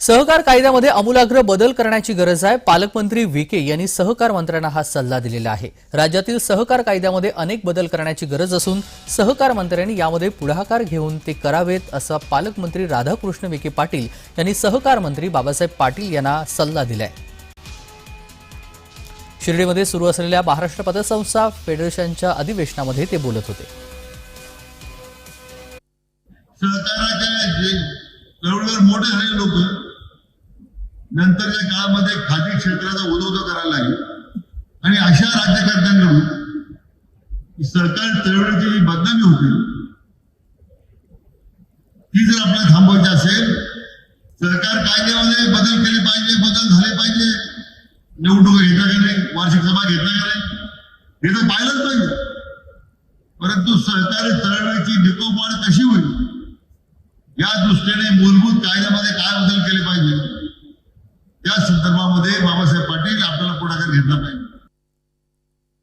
सहकार कायद्यामध्ये आमूलाग्र बदल करण्याची गरज आहे। पालकमंत्री विखे यांनी सहकार मंत्र्यांना हा सल्ला दिलेला आहे। राज्यातील सहकार कायद्यामध्ये अनेक बदल करण्याची गरज असून सहकार मंत्र्यांनी यामध्ये पुढाकार घेऊन ते करावेत असा पालकमंत्री राधाकृष्ण विखे पाटील यांनी सहकार मंत्री बाबासाहेब पाटील यांना सल्ला दिलाय। शिर्डीमध्ये सुरू असलेल्या महाराष्ट्र पतसंस्था फेडरेशनच्या अधिवेशनामध्ये ते बोलत होते। सहकाराच्या चळवळीवर मोठे झालेले लोक नंतरच्या काळामध्ये खाजगी क्षेत्राचा उदोउदो करायला लागले आणि अशा राज्यकर्त्यांकडून सरकार चळवळीची जी बदनामी होती ती जर आपल्याला थांबवायची असेल, सरकार कायद्यामध्ये बदल केले पाहिजे, बदल झाले पाहिजे। निवडणूक घेता का नाही, वार्षिक सभा घेता का नाही हे तर पाहिलंच पाहिजे, परंतु सरकारी चळवळीची निकोपाड कशी होईल या दृष्टीने मूलभूत कायद्यामध्ये काय बदल केले पाहिजे त्या संदर्भामध्ये बाबासाहेब पाटील आपल्याला पुढाकार घेतला पाहिजे।